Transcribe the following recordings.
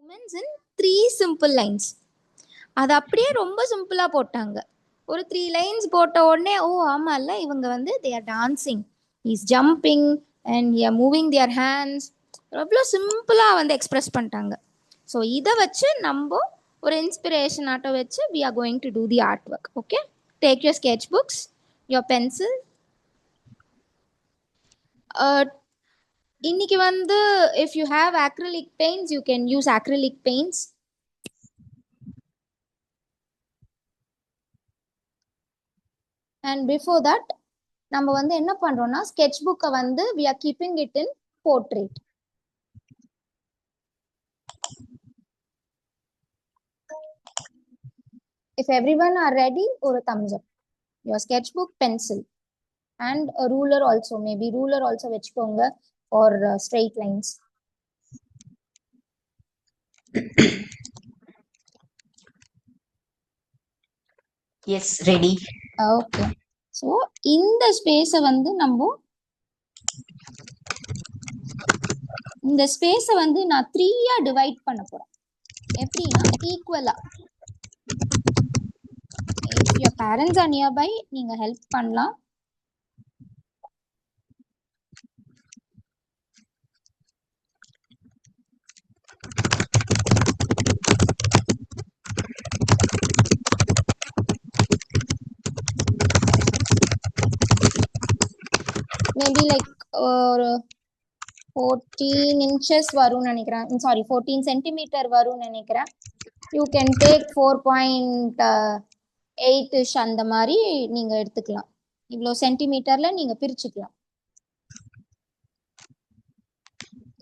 Humans in 3 simple lines. அது அப்படியே ரொம்ப சிம்பிளா போட்டாங்க. ஒரு 3 லைன்ஸ் போட்ட உடனே ஓ ஆமால்ல இவங்க வந்து they are dancing, he is jumping and he are moving their hands. எவ்வளோ சிம்பிளா வந்து எக்ஸ்பிரஸ் பண்ணிட்டாங்க. ஸோ இதை வச்சு நம்ம ஒரு இன்ஸ்பிரேஷன் ஆட்டோ வச்சு we are going to do the artwork. Okay, take your sketch books, your pencil. இன்னைக்கு வந்து if you have acrylic paints you can use acrylic paints. And before that நம்ம வந்து என்ன பண்றோம்னா sketch book வந்து we are keeping it in portrait. If everyone are ready, ஒரு thumbs up. Your sketchbook, pencil and a ruler also, maybe ruler also வச்சுக்கோங்க for straight lines. Yes, ready. Okay, so இந்த ஸ்பேஸை வந்து நம்ம இந்த ஸ்பேஸை வந்து நான் 3-ஆ டிவைட் பண்ண போறேன். எப்படின்னா ஈக்குவலா. if your parents are nearby நீங்க ஹெல்ப் பண்ணலாம். மேபி லைக் ஒரு 14 inches வரும்னு நினைக்கிறேன். சாரி 14 சென்டிமீட்டர் வரும்னு நினைக்கிறேன். யூ கேன் டேக் 4.8 அந்த மாதிரி நீங்க எடுத்துக்கலாம். இவ்வளோ சென்டிமீட்டர்ல நீங்க பிரிச்சுக்கலாம்.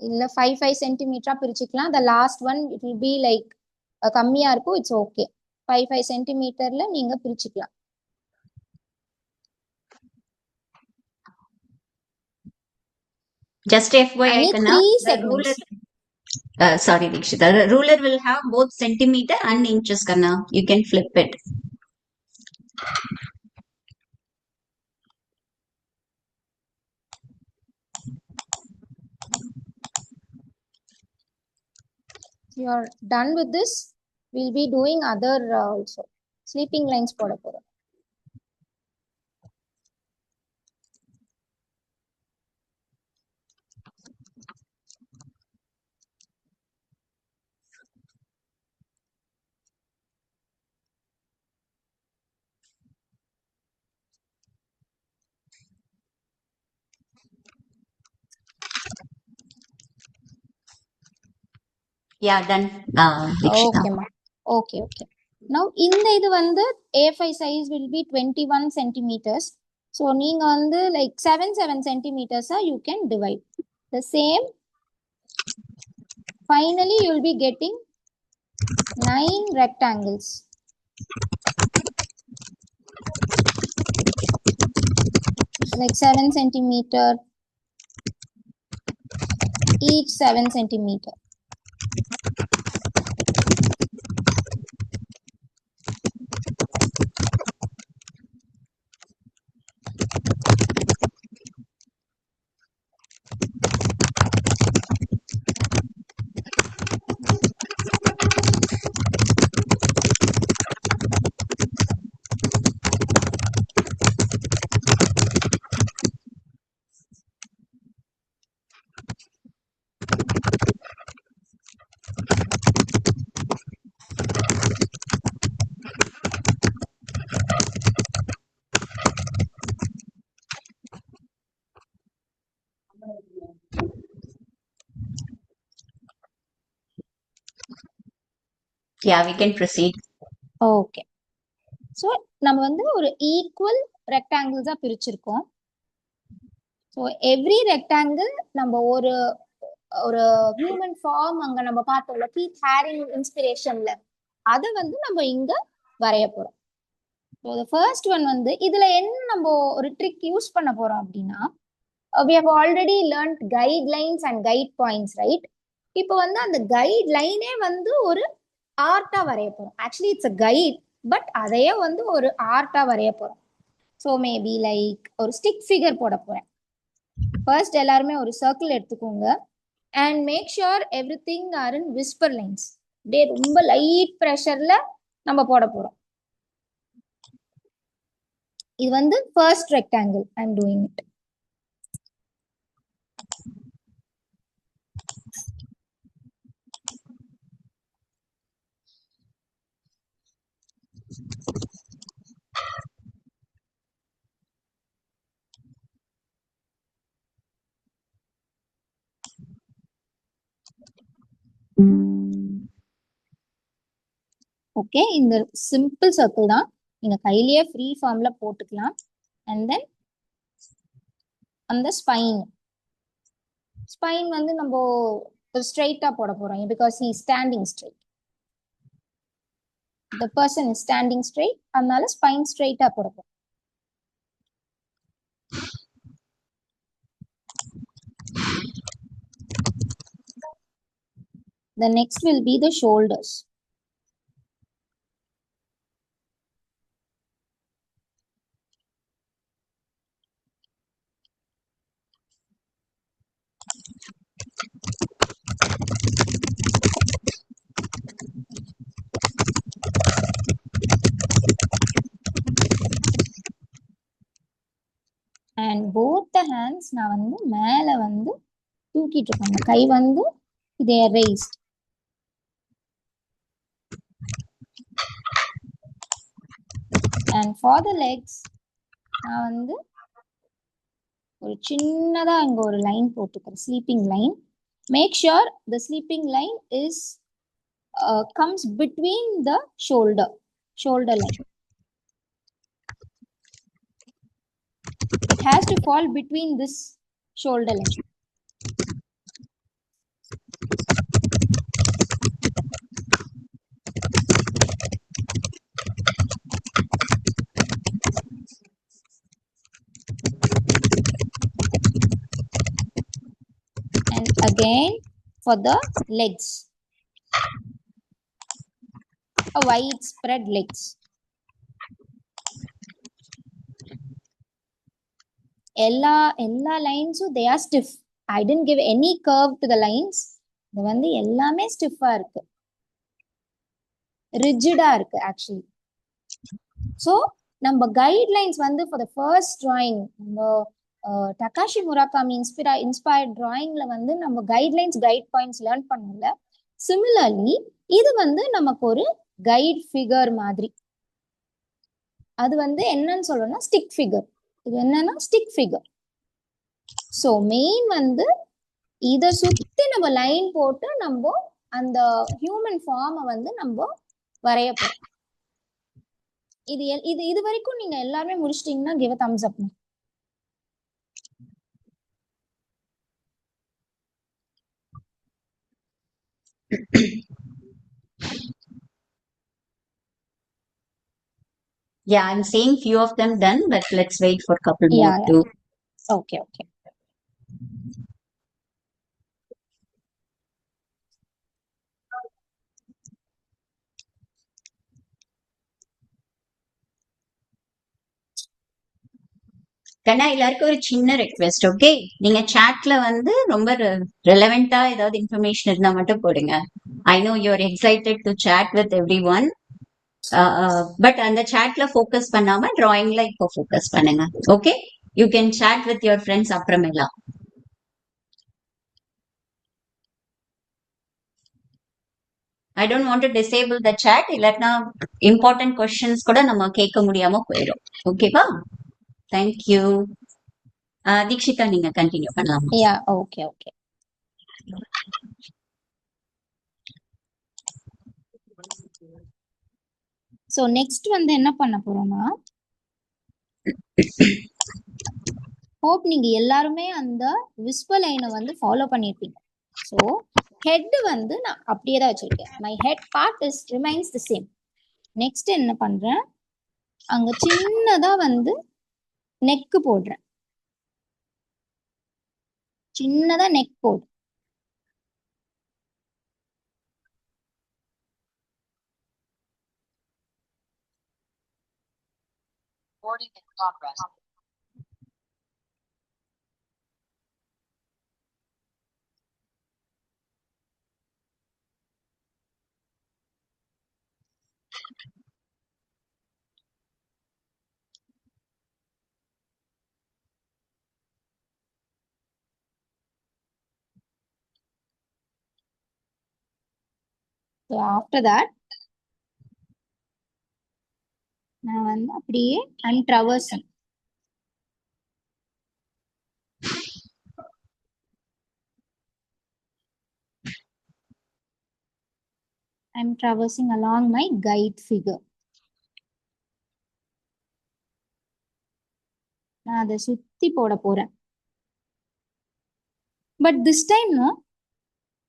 இல்ல 5 சென்டிமீட்டரா பிரிச்சுக்கலாம். The last one it will be like கம்மியா இருக்கும். It's okay. 5 சென்டிமீட்டர்ல நீங்க பிரிச்சுக்கலாம். Just FYI, the ruler. Sorry, Dikshita. The ruler will have both centimeter and inches, Kanna. You can flip it. You are done with this. We'll be doing other also. Sleeping lines போட போறோம். Yeah, done. Okay, ma. Okay. Now இந்த இது வந்து A5 size will be 21 centimeters. So நீங்க வந்து like 7 centimeters you can divide. The same. Finally you will be getting 9 rectangles. Like 7 centimeter. Each 7 centimeter. Yeah, we can proceed. Okay. So நம்ம வந்து ஒரு equal rectangles பிரிச்சிருக்கோம். So every rectangle நம்ம ஒரு human form அங்க நம்ம பார்த்தோம்ல Keith Haring inspirationல அதை வந்து நம்ம இங்க வரைய போறோம். So the first one வந்து இதுல என்ன நம்ம ஒரு ட்ரிக் யூஸ் பண்ண போறோம் அப்படின்னா we have already learned guidelines and guide points, right? இப்போ வந்து அந்த கைட் லைனே வந்து ஒரு ஆர்ட்டா வரைய போறோம். Actually it's a guide, but அதையே வந்து ஒரு ஆர்ட்டா வரைய போறோம். ஸோ மேபி லைக் ஒரு ஸ்டிக் ஃபிகர் போட போறேன். ஃபர்ஸ்ட் எல்லாருமே ஒரு சர்க்கிள் எடுத்துக்கோங்க. and make sure everything are in whisper lines. அப்படியே ரொம்ப லைட் ப்ரெஷர்ல நம்ம போட போறோம். இது வந்து first rectangle. I am doing it. Okay, இந்த சிம்பிள் சர்க்கிள் தான். நீங்க கையிலேயே ஃப்ரீ ஃபார்ம்ல போட்டுக்கலாம். அண்ட் தென் அந்த ஸ்பைன் வந்து நம்ம ஸ்ட்ரைட்டா போட போறோம். Because he standing straight. the person is standing straight, அதனால ஸ்பைன் ஸ்ட்ரைட்டா போட போறோம். The next will be the shoulders. And both the hands நான் வந்து மேல வந்து தூக்கிட்டு இருக்கேன். கை வந்து they are raised. And for the legs நான் வந்து ஒரு சின்னதா இங்க ஒரு லைன் போட்டுக்கிறேன், sleeping line. Make sure the sleeping line is comes between the shoulder line. It has to fall between this shoulder line. And again for the legs, a wide spread legs. எல்லா லைன்ஸும் they are stiff. I didn't give any curve to the lines. இது வந்து எல்லாமே ஸ்டிஃபா இருக்கு, ரிஜிடா இருக்கு actually. So நம்ம guidelines வந்து for the first drawing, நம்ம டகாஷி முராகாமி inspired டிராயிங்ல வந்து நம்ம கைட்லைன்ஸ் கைட் பாயிண்ட்ஸ் லேர்ன் பண்ணல. சிமிலர்லி இது வந்து நமக்கு ஒரு கைட் ஃபிகர் மாதிரி. அது வந்து என்னன்னு சொல்லணும்னா ஸ்டிக் ஃபிகர். இது என்னன்னா ஸ்டிக் ஃபிகர். ஸோ மெயின் வந்து இதை சுத்தி நம்ம லைன் போட்டு நம்ம அந்த ஹியூமன் ஃபார்மை வந்து நம்ம வரைய போறோம். இது வரைக்கும் நீங்க எல்லாருமே முடிச்சிட்டீங்கன்னா give a thumbs up. Yeah, I'm saying few of them done, but let's wait for a couple more too. Okay. கண்ணா, எல்லாருக்கும் ஒரு சின்ன ரெக்வெஸ்ட். ஓகே, நீங்க சாட்ல வந்து ரொம்ப ரெலவெண்டா ஏதாவது இன்ஃபர்மேஷன் இருந்தா மட்டும் போடுங்க. I know you are excited to chat with every one, but அந்த சாட்ல ஃபோக்கஸ் பண்ணாம டிராயிங்ல இப்போ ஃபோக்கஸ் பண்ணுங்க. Okay, you can chat with your friends அப்புறமேலா. I don't want to disable the chat. இல்லைன்னா இம்பார்ட்டன்ட் கொஸ்டின்ஸ் கூட நம்ம கேட்க முடியாம போயிடும். ஓகேவா? தேங்க்யூ. தீக்ஷிதா, நீங்க கண்டினியூ பண்ணலாம். Yeah, okay. ஸோ நெக்ஸ்ட் வந்து என்ன பண்ண போறோம்னா, ஹோப் நீங்க எல்லாருமே அந்த விஸ்பர் லைனை வந்து ஃபாலோ பண்ணிருப்பீங்க. ஸோ ஹெட் வந்து நான் அப்படியே தான் வச்சிருக்கேன். My head part is remains the same. Next என்ன பண்றேன், அங்க சின்னதா வந்து நெக்கு போடுறேன். சின்னதா நெக் போடு. So after that, நான் வந்து அப்படியே I'm traversing. I'm traversing along my guide figure. நான் அதை சுத்தி போட போறேன். பட் திஸ் டைம்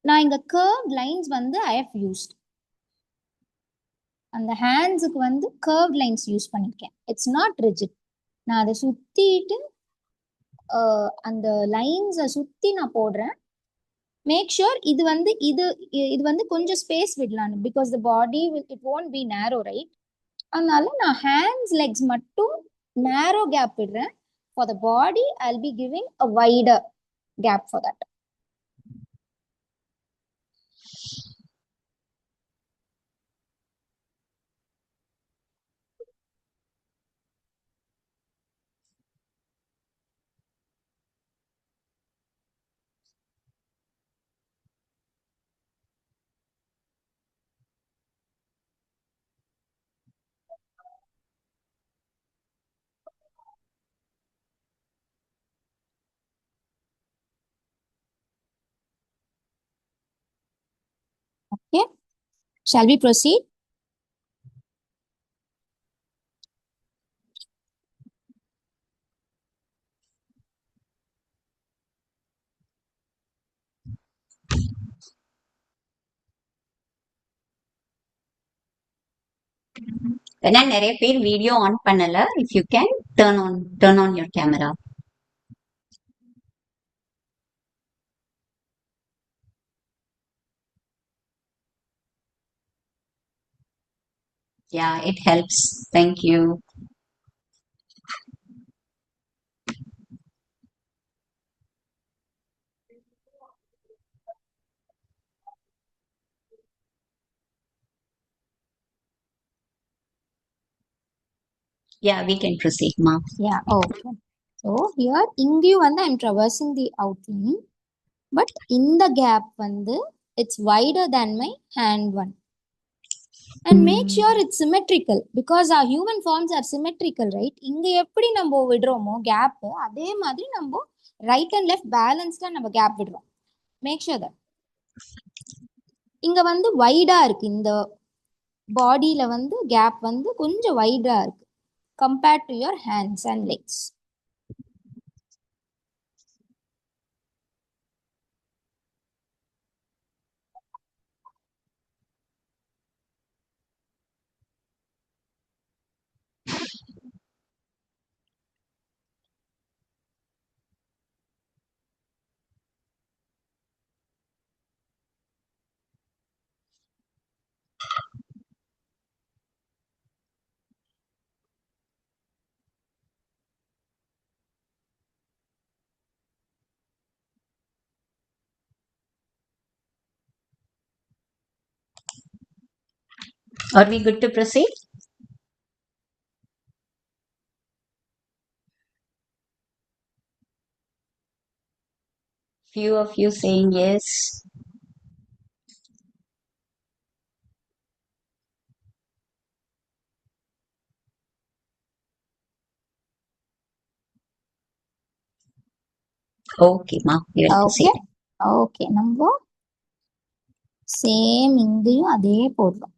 நான் இங்க curved lines வந்து I have used. அந்த ஹேண்ட்ஸுக்கு வந்து curved lines யூஸ் பண்ணிருக்கேன். It's not rigid. நான் அதை சுத்திட்டு அந்த லைன்ஸை சுத்தி நான் போடுறேன். மேக் ஷூர் இது வந்து இது வந்து கொஞ்சம் ஸ்பேஸ் விடலாம், because the body it won't be narrow, right? அதனால நான் ஹேண்ட்ஸ் லெக்ஸ் மட்டும் நேரோ கேப் விடுறேன். For the body I'll be giving a wider gap for that. Okay, shall we proceed? ஏன்னா நிறைய பேர் வீடியோ ஆன் பண்ணல. If you can turn on your camera. Yeah, it helps. Thank you. Yeah, we can proceed, ma. Yeah, okay. So here இங்கேயும் வந்து I'm traversing the outline, but இந்த gap வந்து it's wider than my hand one. And make sure it's symmetrical, because our human forms are symmetrical, right? இங்க எப்படி நம்ம விடுறோமோ gap, அதே மாதிரி நம்ம ரைட் அண்ட் லெஃப்ட் பேலன்ஸ்டா நம்ம கேப் விடுறோம். மேக் ஷூர் தட் இங்க வந்து வைடா இருக்கு. இந்த பாடியில வந்து கேப் வந்து கொஞ்சம் வைடா இருக்கு compared to your hands and legs. Are we good to proceed? Few of you saying yes. Okay, ma. We will okay proceed. Okay, நம்ம சேம் இங்கேயும் அதே போடுறோம்.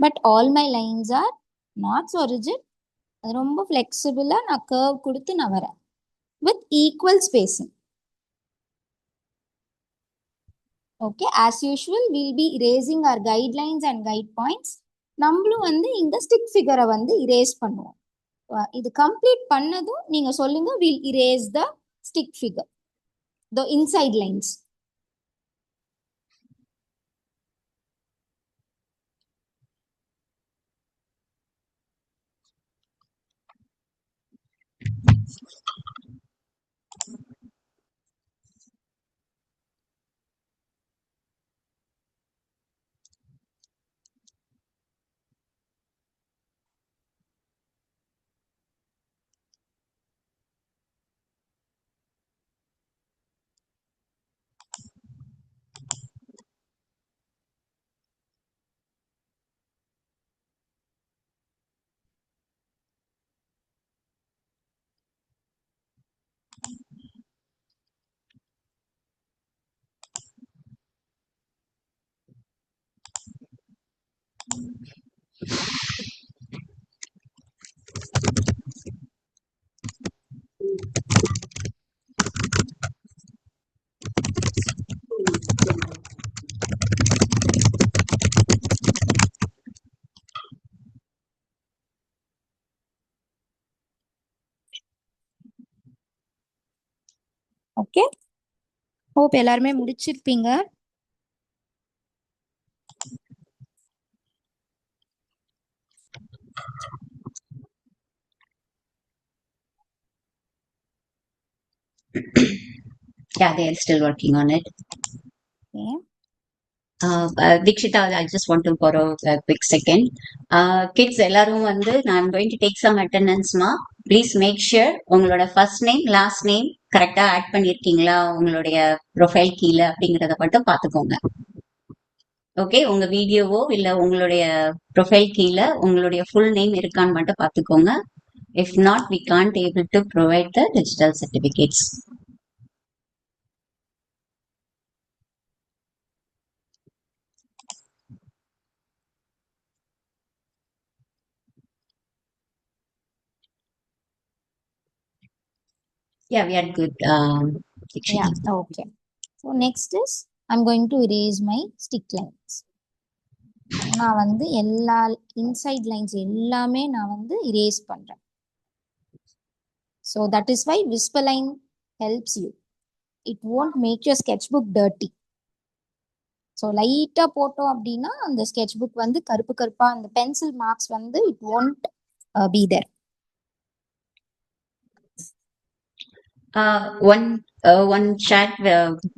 But all my lines are not so rigid. அது ரொம்ப ஃப்ளெக்சிபிளா நான் curve கொடுத்து நான் வரேன் with equal spacing. Okay, as usual will be erasing our guidelines and guide points. நம்மளும் வந்து இந்த ஸ்டிக் ஃபிகரை வந்து இரேஸ் பண்ணுவோம். இது கம்ப்ளீட் பண்ணதும் நீங்க சொல்லுங்க, will erase the stick figure, the inside lines. Okay, hope எல்லாருமே முடிச்சிருப்பீங்க. Yeah, they are still working on it. Okay. Dikshita, I just want to borrow a quick second. Kids, எல்லாரும் வந்து I'm going to take some attendance ma. Please make sure உங்களோட first name, last name கரெக்டா add பண்ணிருக்கீங்களா உங்களுடைய profile கீழே அப்படிங்கறத மட்டும் பாத்துக்கோங்க. ஓகே, உங்க வீடியோவோ இல்ல உங்களுடைய ப்ரொஃபைல் கீழே உங்களுடைய ஃபுல் நேம் இருக்கான்னு மட்டும் பாத்துக்கோங்க. If not, we can't able to provide the digital certificates. Yeah, we are good. Yeah, Dikshita. okay. So next is I'm going to erase my stick lines. நான் வந்து எல்லா இன்சைட் லைன்ஸ் எல்லாமே நான் வந்து erase பண்றேன். So that is why Whisperline helps you. It won't make your sketchbook dirty. So லைட்டாக போட்டோம் அப்படின்னா அந்த ஸ்கெட்ச் புக் வந்து கருப்பு கருப்பாக அந்த பென்சில் மார்க்ஸ் வந்து it won't be there. One chat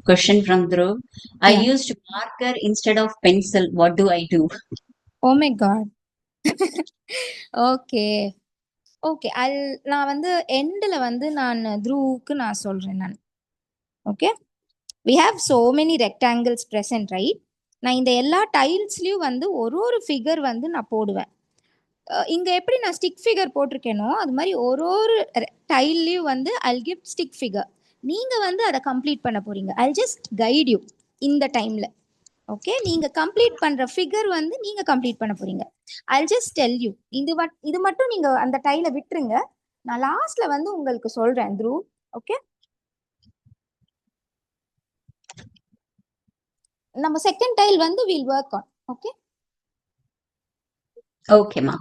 question from Dhruv. I Yeah. used marker instead of pencil. What do I do? Oh my god. Okay okay, நான் வந்து எண்டில் வந்து நான் த்ரூவுக்கு நான் சொல்கிறேன் நான். Okay, we have so many rectangles present, right? நான் இந்த எல்லா டைல்ஸ்லேயும் வந்து ஒரு ஒரு ஃபிகர் வந்து நான் போடுவேன். இங்கே எப்படி நான் ஸ்டிக் ஃபிகர் போட்டிருக்கேனோ அது மாதிரி ஒரு ஒரு டைல்லையும் வந்து I'll give ஸ்டிக் ஃபிகர். நீங்கள் வந்து அதை கம்ப்ளீட் பண்ண போகிறீங்க. I'll just guide you இந்த டைமில். ஓகே, நீங்கள் கம்ப்ளீட் பண்ணுற ஃபிகர் வந்து நீங்கள் கம்ப்ளீட் பண்ண போகிறீங்க. I'll just tell you. இது மட்டும் நீங்கள் அந்த டைலை விட்டுருங்க. நான் லாஸ்ட்டில் வந்து உங்களுக்கு சொல்கிறேன் த்ரூ. ஓகே, நம்ம செகண்ட் டைல் வந்து we'll work on. Okay Okay, ma.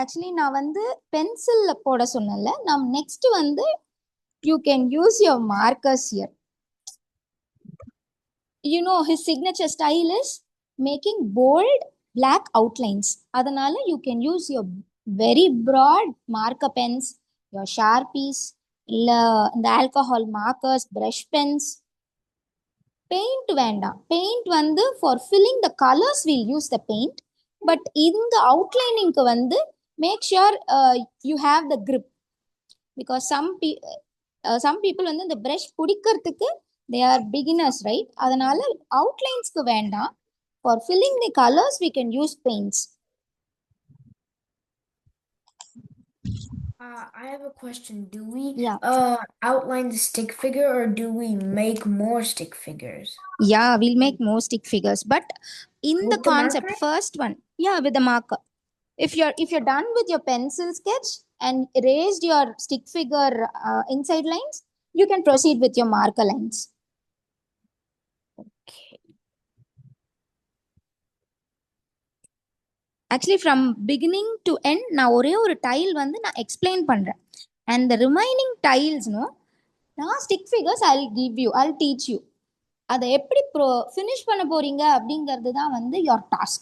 Actually நான் வந்து பென்சிலில் போட சொன்னேன்ல, நான் நெக்ஸ்ட் வந்து you can use your markers here. You know his signature style is making bold black outlines. அதனால you can use your very broad marker pens, your sharpies, இல்ல இந்த alcohol markers, brush pens. Paint வேண்டாம். Paint வந்து for filling the colours will use the paint. But இந்த அவுட்லைனிங்க்கு வந்து make sure you have the grip. Because some people வந்து இந்த brush பிடிக்கிறதுக்கு தே ஆர் பிகினர்ஸ், ரைட்? அதனால அவுட்லைன்ஸ்க்கு வேண்டாம். For filling the colours we can use paints. I have a question. Do we Yeah. outline the stick figure or do we make more stick figures? Yeah, we'll make more stick figures. But in the With the concept, marker? first one, yeah, with the marker. If you're done with your pencil sketch and erased your stick figure inside lines, you can proceed with your marker lines. Okay. Actually from beginning to end நான் ஒரே ஒரு tail வந்து நான் explain பண்றேன். And the remaining tiles no, நான் stick figures I'll give you, I'll teach you. அதை எப்படி finish பண்ண போறீங்க அப்படிங்கிறது தான் வந்து your task.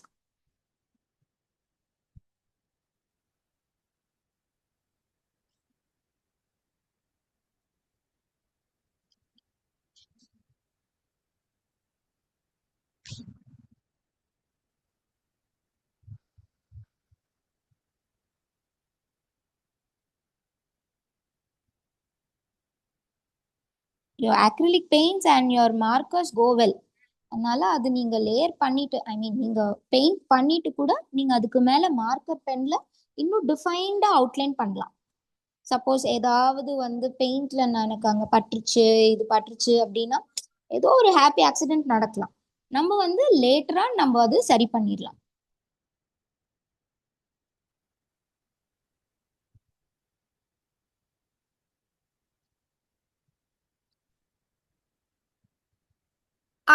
Your acrylic paints and your markers go well. அதனால அது நீங்கள் லேயர் பண்ணிட்டு, ஐ மீன் நீங்கள் பெயிண்ட் பண்ணிட்டு கூட நீங்கள் அதுக்கு மேலே மார்க்கர் பெனில் இன்னும் டிஃபைன்டாக அவுட்லைன் பண்ணலாம். சப்போஸ் ஏதாவது வந்து பெயிண்டில் எனக்கு அங்கே பட்டுருச்சு, இது பட்டுருச்சு அப்படின்னா ஏதோ ஒரு ஹாப்பி ஆக்சிடென்ட் நடக்கலாம். நம்ம வந்து லேட்டராக நம்ம அது சரி பண்ணிடலாம்.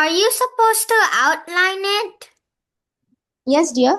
Are you supposed to outline it? Yes, dear.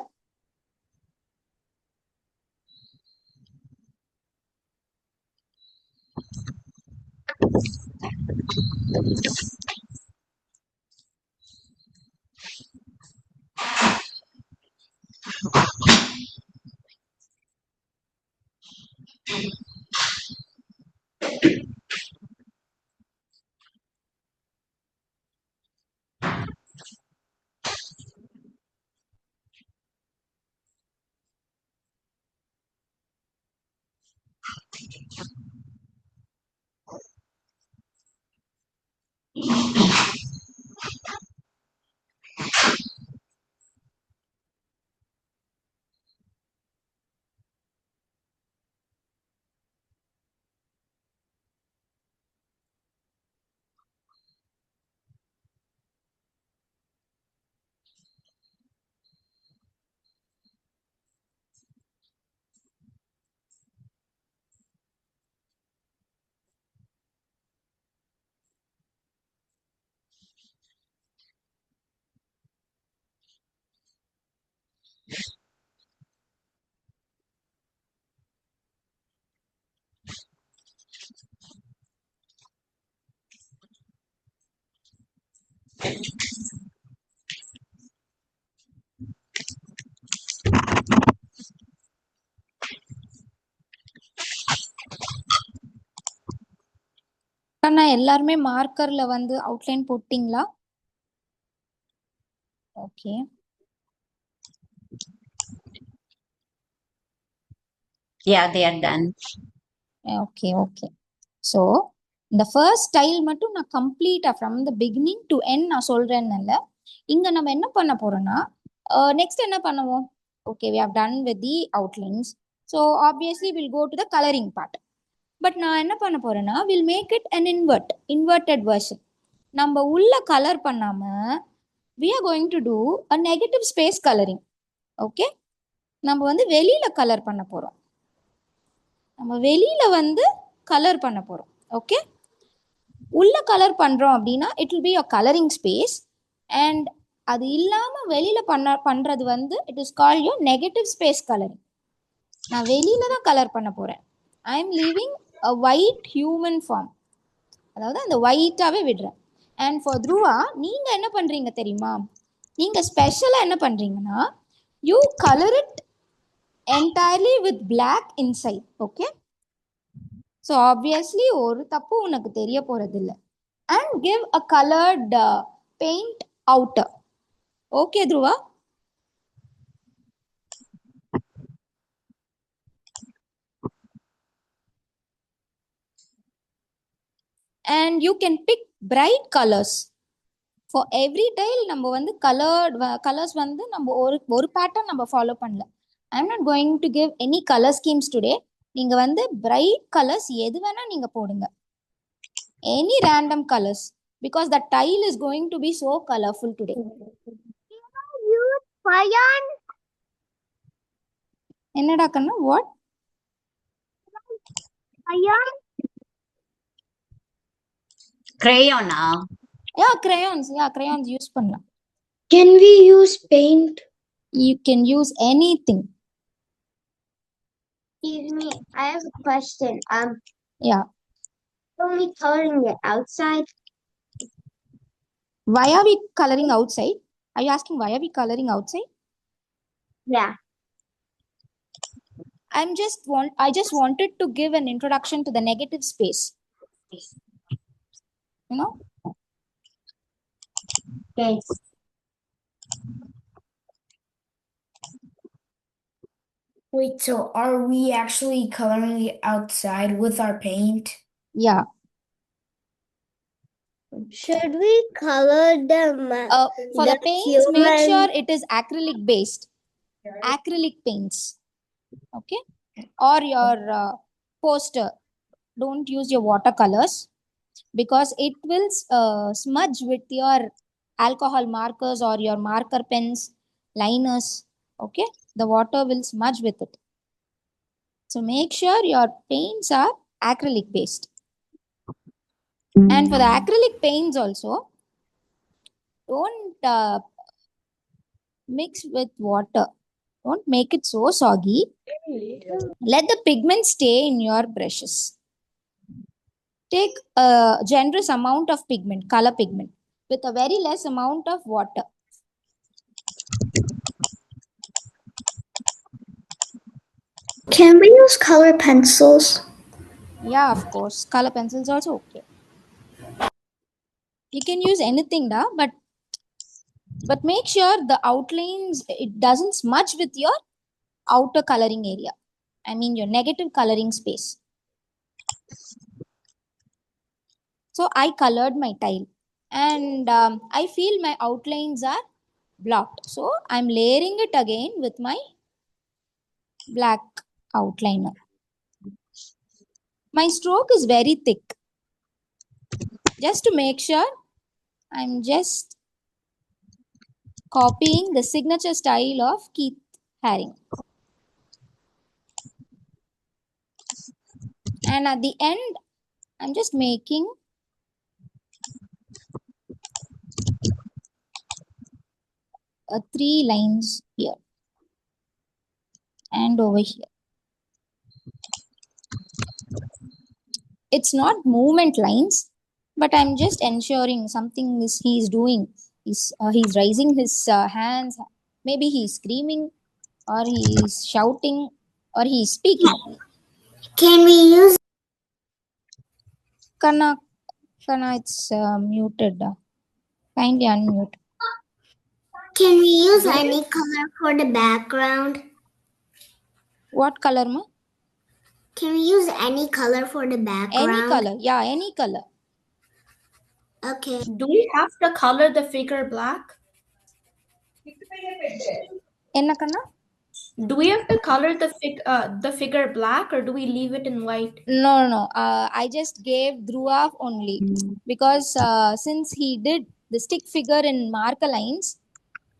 கண்ணா எல்லாருமே மார்க்கர்ல வந்து அவுட்லைன் போட்டீங்களா? Okay. Yeah, they are done. Okay okay. So இந்த ஃபர்ஸ்ட் ஸ்டைல் மட்டும் நான் கம்ப்ளீட்டா from the beginning to end நான் சொல்றேன்னு இங்க நம்ம என்ன பண்ண போறோம்னா நெக்ஸ்ட் என்ன பண்ணுவோம்? Okay, we have done with the outlines. So obviously we'll go to the coloring part. But நான் என்ன பண்ண போறேன்னா will make it an inverted version. நம்ம உள்ள கலர் பண்ணாம we are going to do a negative space coloring. Okay, நம்ம வந்து வெளியில கலர் பண்ண போறோம். நம்ம வெளியில வந்து கலர் பண்ண போறோம். ஓகே, உள்ள கலர் பண்றோம் அப்படின்னா it will be a coloring space. And அது இல்லாம வெளியில பண்றது வந்து it is call your negative space colouring. நான் வெளியில தான் கலர் பண்ண போறேன். I am leaving a white human form, அதாவது அந்த ஒயிட்டாவே விடுறேன். அண்ட் ஃபார் த்ருவா நீங்க என்ன பண்றீங்க தெரியுமா? நீங்க ஸ்பெஷலா என்ன பண்றீங்கன்னா you colour it entirely with black inside. Okay, so obviously ஒரு தப்பு உனக்கு தெரிய போறது இல்லை. And give a coloured paint outer. Okay த்ருவா? and you can pick bright colors for every tile. நம்ம வந்து கலர்ஸ் வந்து நம்ம ஒரு பேட்டர்ன் நம்ம ஃபாலோ பண்ணல. I am not going to give any colour schemes today. நீங்க வந்து பிரைட் கலர்ஸ் எது வேணா நீங்க போடுங்க, any random colours, because the tile is going to be so colorful today. என்னடா கண்ணா? what? Crayon yeah, crayons use பண்ணலாம். Can we use paint? You can use anything. Excuse me, I have a question. Yeah, Only coloring it outside? why are we coloring outside? Are you asking why are we coloring outside? Yeah. I just wanted to give an introduction to the negative space. You know? Yes. Wait, so are we actually coloring it outside with our paint? Yeah. Should we color them? For the paints, make sure it is acrylic based. Acrylic paints. Okay? Or your poster. Don't use your watercolors because it will smudge with your alcohol markers or your marker pens, liners. Okay? The water will smudge with it. So make sure your paints are acrylic based. And for the acrylic paints also, don't Mix with water. Don't make it so soggy. Let the pigment stay in your brushes. Take a generous amount of pigment, color pigment, with a very less amount of water. Can we use color pencils? Yeah, of course. Color pencils also okay. You can use anything, but make sure the outlines it doesn't smudge with your outer coloring area. I mean your negative coloring space. So I colored my tile, and I feel my outlines are blocked. So I'm layering it again with my black outliner. My stroke is very thick. Just to make sure, I'm just copying the signature style of Keith Haring. And at the end, I'm just making a 3 lines here and over here. It's not movement lines, but I'm just ensuring something is he's doing. He's raising his hands. Maybe he's screaming, or he's shouting, or he's speaking. Can we use Kana, it's muted. Kindly unmute. any color for the background? What color, ma? Can we use any color for the Any background? color. Yeah, any color. Okay. Do we have to color the figure black? Enna kanna? Do we have to color the figure black, or do we leave it in white? No. I just gave Dhruva only because since he did the stick figure in marker lines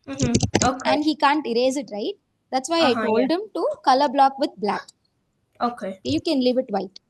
Okay. and he can't erase it, right? That's why I told him to color block with black. Okay. You can leave it white.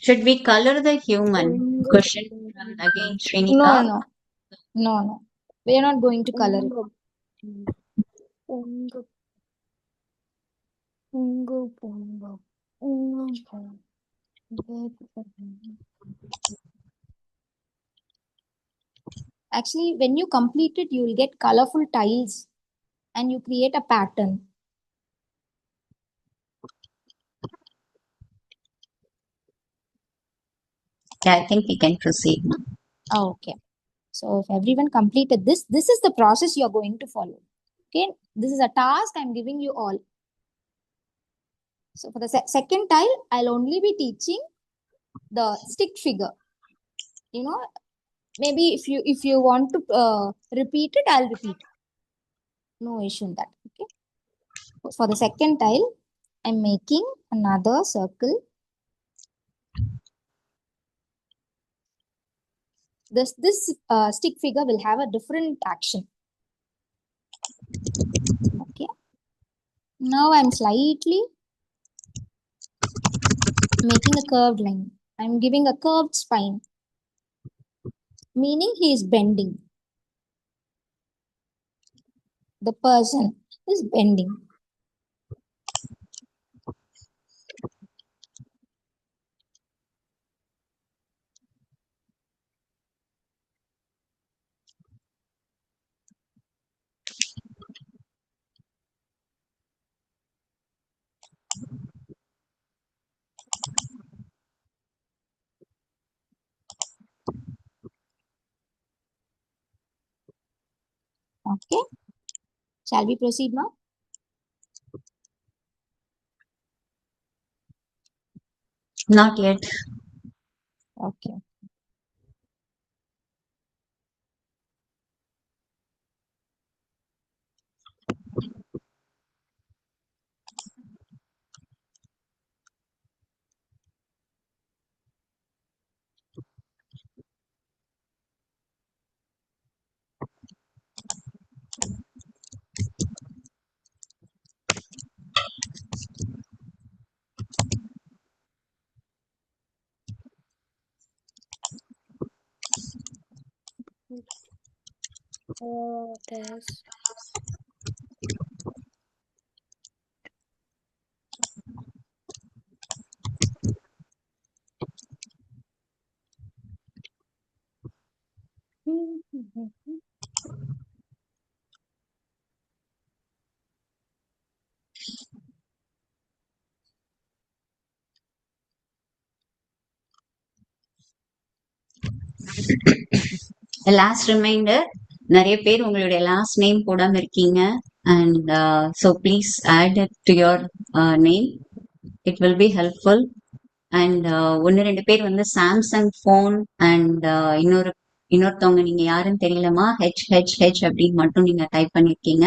Should we color the human? Question from again Srinika. No. We are not going to color it. Actually, when you complete it, you will get colorful tiles and you create a pattern. Yeah, I think we can proceed. Okay. So if everyone completed this is the process you are going to follow. Okay. This is a task I'm giving you all. So for the second tile, I'll only be teaching the stick figure. You know, maybe if you want to repeat it, I'll repeat. No issue in that. Okay. For the second tile, I'm making another circle. This stick figure will have a different action. Okay. Now I'm slightly making a curved line. I'm giving a curved spine, meaning he is bending. The person is bending. Okay, shall we proceed now? Not yet. Okay. This. Last reminder, நிறைய பேர் உங்களுடைய last name போடாம இருக்கீங்க. And so please add it to your name. It will be helpful. And ஒன்று ரெண்டு பேர் வந்து Samsung phone and இன்னொருத்தவங்க நீங்க யாருன்னு தெரியலமா, ஹெச் அப்படின்னு மட்டும் நீங்க டைப் பண்ணிருக்கீங்க.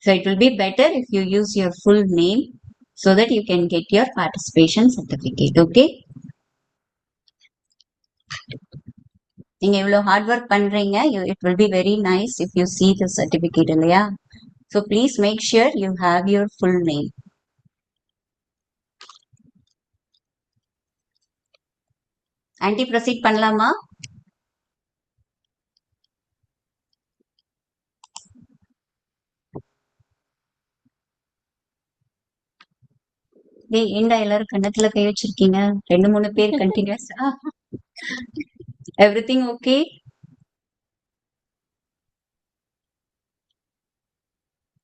So it will be better if you use your full name so that you can get your participation certificate. Okay, நீங்க இவ்வளவு ஹார்ட் ஒர்க் பண்றீங்க. It will be very nice if you see the certificate இல்லையா? So please make sure you have your full name. Anti proceed பண்ணலாமா? ஏண்டா எல்லாரும் கண்ணத்துல கை வச்சிருக்கீங்க? 2-3 பேர் கண்டினியூஸா. Everything okay?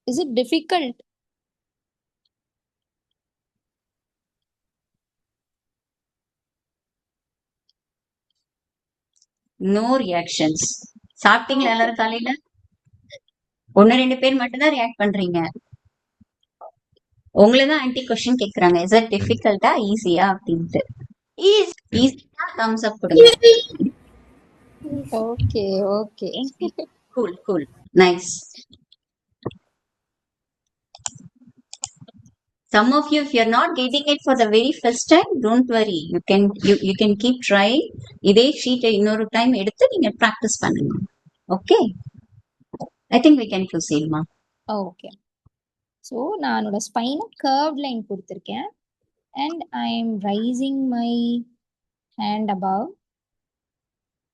Is it difficult? No reactions. சாப்பிட்டீங்களா எல்லாரும் காலையில? 1-2 பேர் மட்டும்தான் ரியாக்ட் பண்றீங்க. உங்களதான் ஆன்டி கொஸ்டின் கேக்குறாங்க. இஸ் இட் டிஃபிகல்ட்டா ஈஸியா அப்படின்ட்டு. ஈஸியா தம்ஸ் அப் கொடுங்க. Okay, okay. Cool. Nice. Some of you, if you're not getting it for the very first time, don't worry. You can keep trying. இதே ஷீட்டை இன்னொரு டைம் எடுத்து நீங்க ப்ராக்டிஸ் பண்ணுங்க. Okay, I think we can proceed ma. Okay. So நான் என்னோட ஸ்பைனை curved line கொடுத்துருக்கேன். And I am raising my hand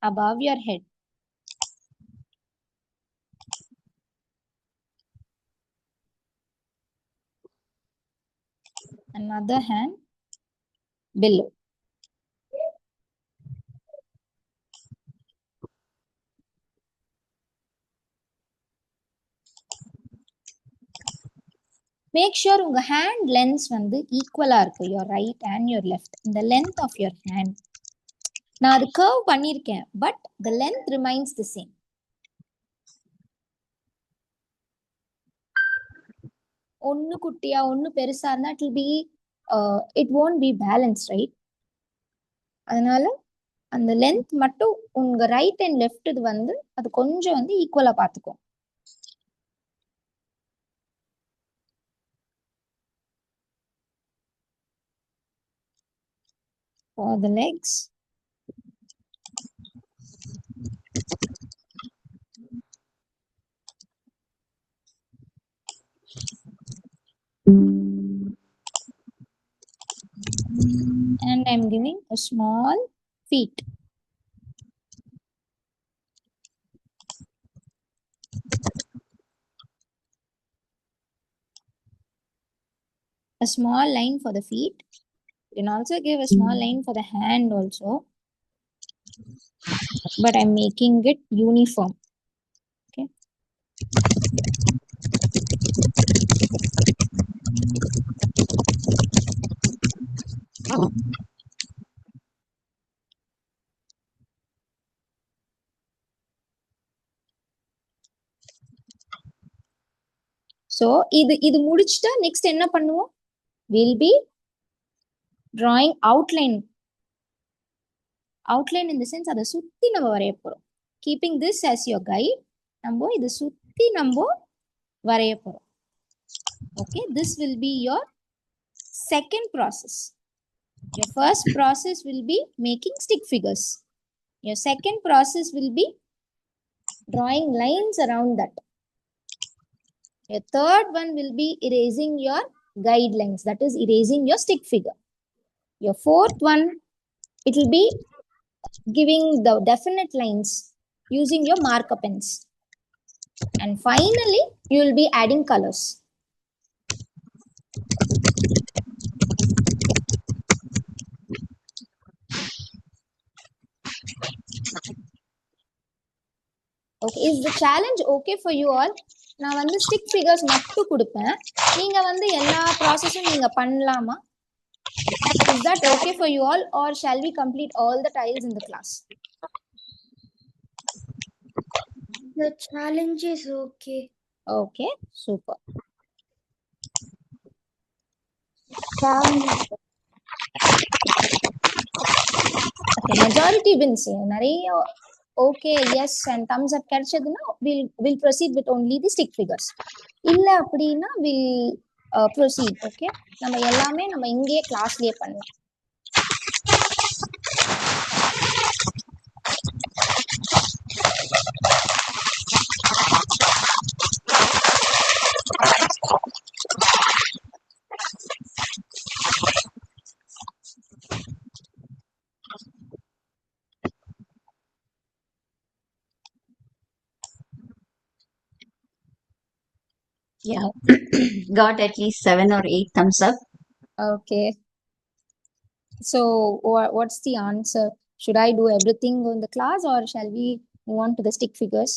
above your head. Another hand below. Make sure உங்க hand lengths வந்து ஈக்குவலா இருக்கு. your right and your left. The length of your hand. நான் அது curve பண்ணியிருக்கேன், but the length remains the same. ஒன்னு குட்டியா ஒன்னு பெருசா இருந்தா it won't be balanced, right? அதனால அந்த லென்த் மட்டும் உங்க ரைட் அண்ட் லெஃப்ட் இது வந்து அது கொஞ்சம் வந்து ஈக்குவலா பாத்துக்கோ. For the legs, and I'm giving a small feet. A small line for the feet. You can also give a small line for the hand also, but I'm making it uniform. Okay. So இது முடிச்சுட்டா next என்ன பண்ணுவோம்? Will be drawing outline in the sense அதை சுத்தி நம்ம வரைய போறோம். keeping this as your guide, நம்ம இது சுத்தி நம்ம வரைய போறோம். okay, this will be your second process. Your first process will be making stick figures. Your second process will be drawing lines around that. Your third one will be erasing your guidelines, that is erasing your stick figure. Your fourth one, it will be giving the definite lines using your marker pens. And finally, you will be adding colors. Okay, is the challenge okay for you all? நான் வந்து stick figures மட்டும் கொடுப்பேன், நீங்க வந்து எல்லா ப்ராசஸும் நீங்க பண்ணலாமா? Is that okay for you all, or shall we complete all the tiles in the class? The challenge is okay. Okay, super. Okay, majority wins. நிறைய okay, yes and thumbs up கிடைச்சதுன்னா we'll proceed with only the stick figures. இல்ல அப்படின்னா we'll proceed. Okay, நம்ம எல்லாமே நம்ம இங்கேயே கிளாஸ்லயே பண்ணலாம். Yeah. Got at least 7 or 8 thumbs up. Okay, so what's the answer? Should I do everything in the class, or shall we move on to the stick figures?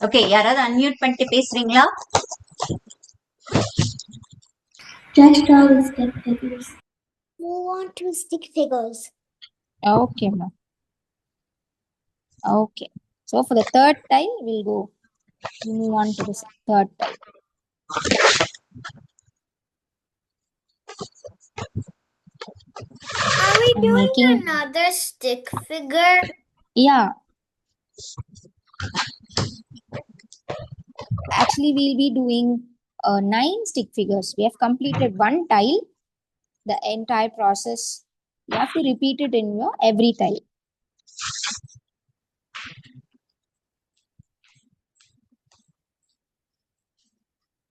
Okay, யாராவது unmute பண்ணிட்டு பேசுறீங்களா? Just all stick figures. Move on to stick figures. Okay, ma'am. Okay, so for the third tile, we'll move on to the third tile. Are we I'm doing making- another stick figure? Yeah. Actually, we'll be doing 9 stick figures. We have completed one tile. The entire process, you have to repeat it in your every tile.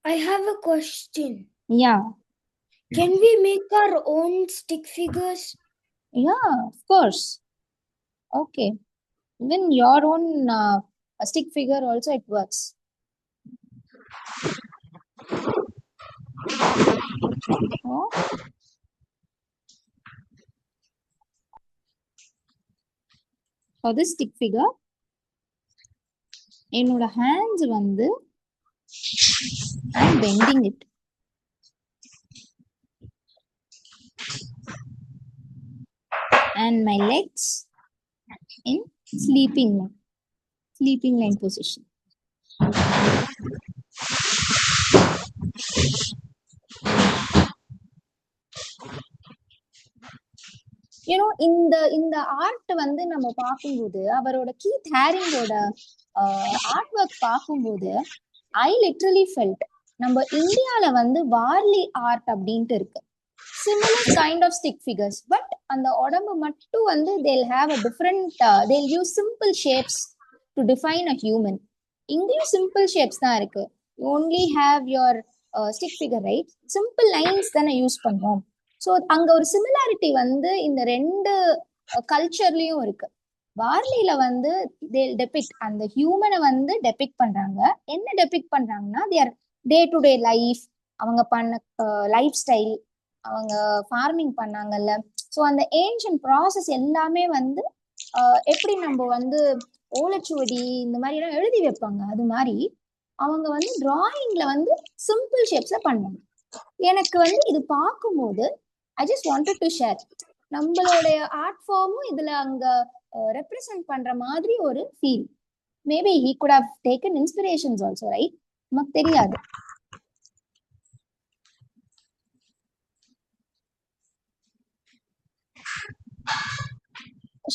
I have a question. Yeah. Can we make our own stick figures? Yeah, of course. Okay. Even your own stick figure also it works. Oh. For this stick figure, என்னோட hands வந்து I'm bending it. And my legs in sleeping line position. You know, இந்த art வந்து நம்ம பார்க்கும்போது அவரோட Keith ஹேரிங்கோட art work பார்க்கும்போது I literally felt நம்ம இந்தியால வந்து வார்லி ஆர்ட் அப்படின்ட்டு இருக்கு, similar kind of stick figures, but அந்த உடம்பு மட்டும் வந்து they'll have a different they'll use simple shapes to define a human. இங்கேயும் simple shapes தான் இருக்கு. You only have your stick figure, right? Simple lines தானே யூஸ் பண்ணுவோம். ஸோ அங்க ஒரு சிமிலாரிட்டி வந்து இந்த ரெண்டு கல்ச்சர்லயும் இருக்கு. வார்லியில வந்து டெபிக்ட் அந்த ஹியூமனை வந்து டெபிக்ட் பண்றாங்க. என்ன டெபிக்ட் பண்றாங்கன்னா தேர் டே டு டே லைஃப், அவங்க பண்ண லைஃப் ஸ்டைல், அவங்க ஃபார்மிங் பண்ணாங்கல்ல, ஸோ அந்த ஏன்ஷியன் ப்ராசஸ் எல்லாமே வந்து எப்படி நம்ம வந்து ஓலைச்சுவடி இந்த மாதிரி எல்லாம் எழுதி வைப்பாங்க, அது மாதிரி அவங்க வந்து டிராயிங்ல வந்து சிம்பிள் ஷேப்ஸ்ல பண்ணாங்க. எனக்கு வந்து இது பார்க்கும்போது I just wanted to share. நம்மளுடைய ஆர்ட் ஃபார்மும் இதுல அங்க ரெப்ரசன்ட் பண்ற மாதிரி ஒரு feel. Maybe he could have taken inspirations also, right? நமக்கு தெரியாது.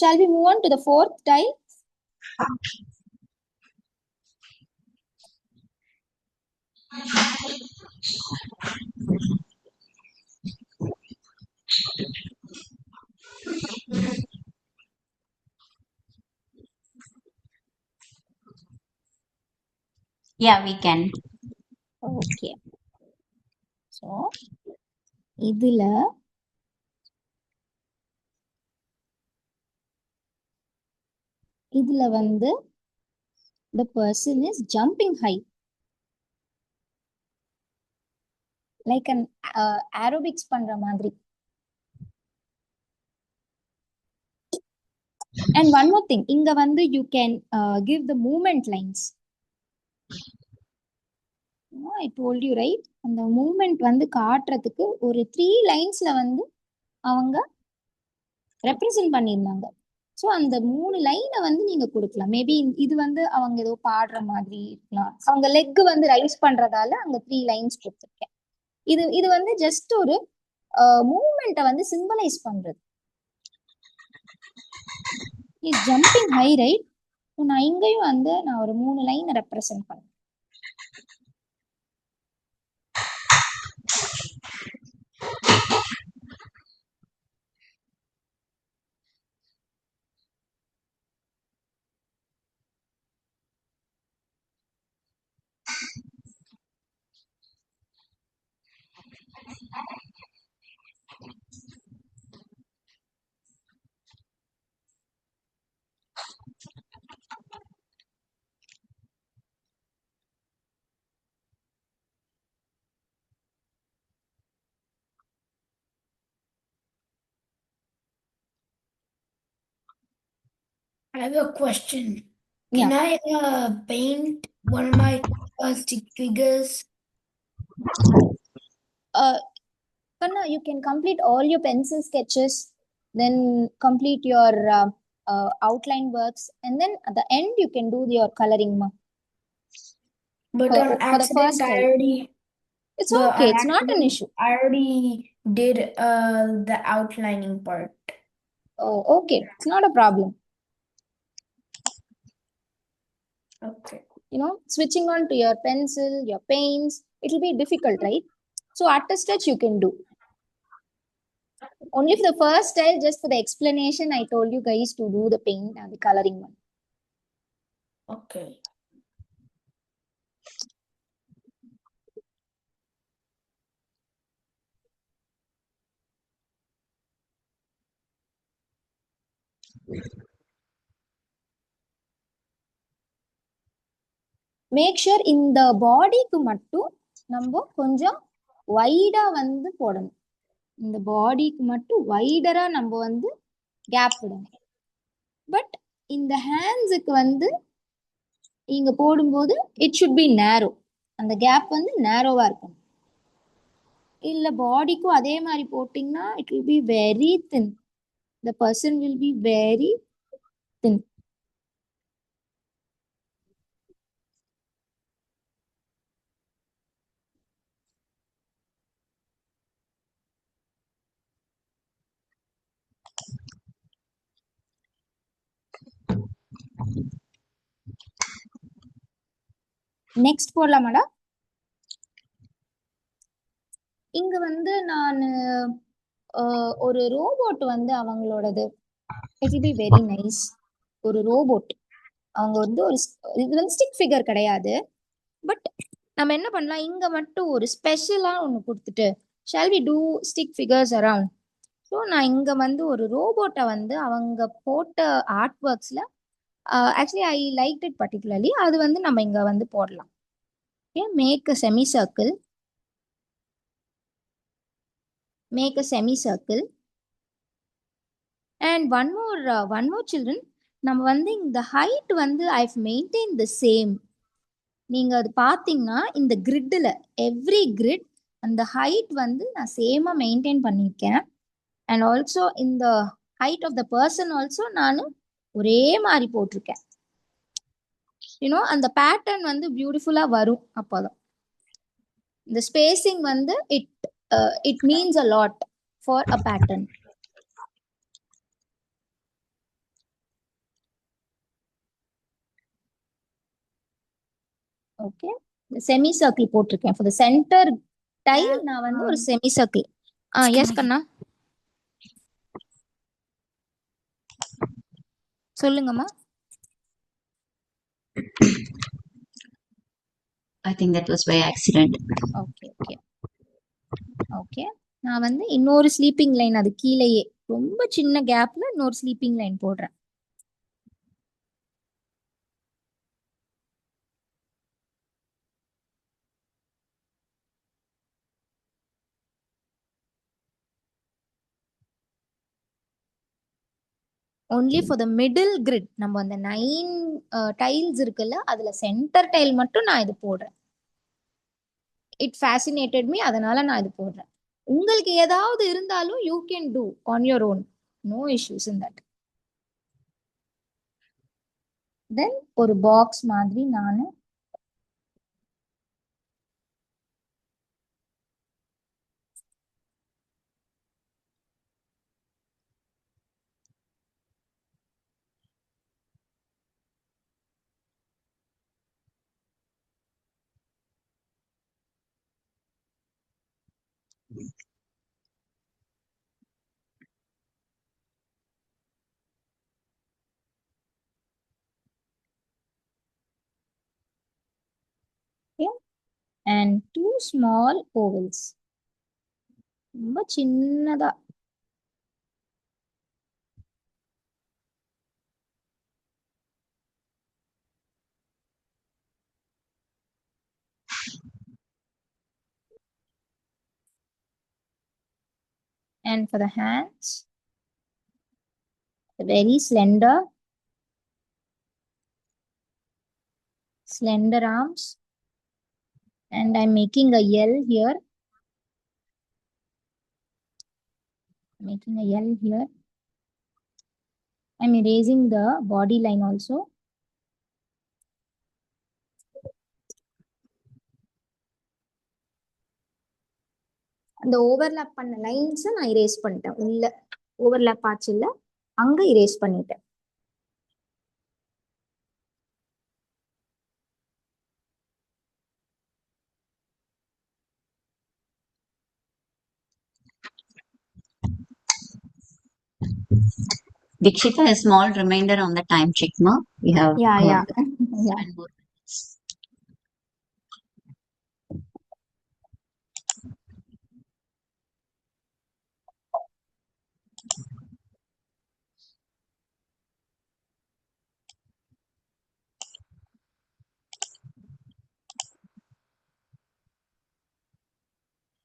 Shall we move on to the fourth style? Yeah, we can. Okay. So இதுல வந்து the person is jumping high like an aerobics பண்ற மாதிரி. And one more thing, இங்க வந்து you can give the movement lines. I told you, right? அந்த movement வந்து காட்டுறதுக்கு ஒரு 3 லைன்ஸ்ல வந்து அவங்க ரெப்ரசன்ட் பண்ணியிருந்தாங்க. ஸோ அந்த 3 லைனை வந்து நீங்க கொடுக்கலாம். மேபி இது வந்து அவங்க ஏதோ பாடுற மாதிரி இருக்கலாம். அவங்க லெக் வந்து ரைஸ் பண்றதால அங்க 3 லைன்ஸ் கொடுத்துருக்கேன். இது வந்து ஜஸ்ட் ஒரு மூவ்மெண்ட்டை வந்து சிம்பலைஸ் பண்றது. Is jumping high, right? நான் இங்கேயும் வந்து நான் ஒரு 3 லைனை ரெப்ரசன்ட் பண்ணேன். I have a question. Can I paint one of my stick figures? Kanna, you can complete all your pencil sketches, then complete your outline works, and then at the end you can do your coloring, ma. But For on the accident, first I time. already. It's okay. It's not an issue. I already did the outlining part. Oh, okay. It's not a problem. Okay. You know, switching on to your pencil, your paints, it will be difficult, right? So at a stretch you can do. Only for the first style, just for the explanation, I told you guys to do the paint and the coloring one. Okay. Make sure இந்த பாடிக்கு மட்டும் நம்ம கொஞ்சம் வைடா வந்து போடணும். இந்த பாடிக்கு மட்டும் வைடரா நம்ம வந்து கேப் விடணும். பட் இந்த ஹேண்ட்ஸுக்கு வந்து இங்க போடும்போது இட் ஷுட் பி நேரோ. அந்த கேப் வந்து நேரோவா இருக்கணும். இல்ல பாடிக்கும் அதே மாதிரி போட்டிங்கன்னா it will be very thin. The person will be very thin. Next போடலாமாடா? இங்க வந்து நான் ஒரு ரோபோட் வந்து அவங்களோடது it will be very nice. ஒரு ரோபோட் அவங்க வந்து ஒரு இது வந்து ஸ்டிக் ஃபிகர் கிடையாது. பட் நம்ம என்ன பண்ணலாம், இங்க மட்டும் ஒரு ஸ்பெஷலா ஒன்று கொடுத்துட்டு shall we do stick figures around. So நான் இங்க வந்து ஒரு ரோபோட்டை வந்து அவங்க போட்ட ஆர்ட் ஒர்க்ஸ்ல actually I like it particularly. அது வந்து நம்ம இங்க வந்து போடலாம். Make a semicircle. Make a semicircle. And one more children, நம்ம வந்து இந்த height வந்து I've maintained the same. நீங்க அது பார்த்தீங்கன்னா இந்த கிரிட்டில் எவ்ரி கிரிட் அந்த ஹைட் வந்து நான் சேமா மெயின்டைன் பண்ணியிருக்கேன். அண்ட் ஆல்சோ இந்த height of the person also நான் ஒரே மாதிரி போட்டிருக்கேன். யூனோ அந்த பேட்டர்ன் வந்து பியூட்டிஃபுல்லா வரும். அப்போதான் இந்த ஸ்பேசிங் வந்து it means a lot for a pattern. Okay, semi circle போட்டிருக்கேன். ஃபார் த சென்டர் டைல் நான் வந்து ஒரு செமி சர்க்கிள். எஸ் கண்ணா சொல்லுங்கம்மா. I think that was by accident. Okay okay okay, நான் வந்து இன்னொரு ஸ்லீப்பிங் லைன் அது கீழேயே ரொம்ப சின்ன கேப்ல இன்னொரு ஸ்லீப்பிங் லைன் போடுறேன். only for the middle grid. நம்ம அந்த 9 டைல்ஸ் இருக்குல்ல, அதுல சென்டர் டைல் மட்டும் நான் இது போடுறேன். இட் ஃபேசினேட்டட் மீ, அதனால நான் இது போடுறேன். உங்களுக்கு ஏதாவது இருந்தாலும் you can do on your own, no issues in that. Then ஒரு பாக்ஸ் மாதிரி நான் and 2 small ovals, ரொம்ப சின்னதா. And for the hands, very slender arms, and I'm making a L here, I'm erasing the body line also. அந்த overlap பண்ண lines நான் erase பண்ணிட்டேன். உள்ள ஓவர்லாப் ஆச்சு இல்ல, அங்க இரேஸ் பண்ணிட்டேன். Dikshita, a small reminder on the time check, ma. We have Yeah. 7 more minutes.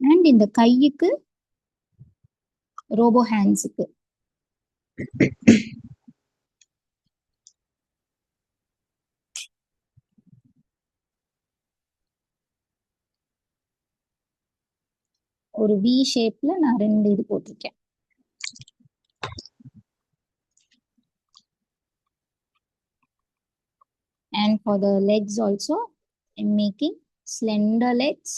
And இந்த கையுக்கு ரோபோ ஹேண்ட்ஸுக்கு ஒரு வி ஷேப்ல நான் 2 இது போட்டிருக்கேன். And for the legs also, I'm making slender legs.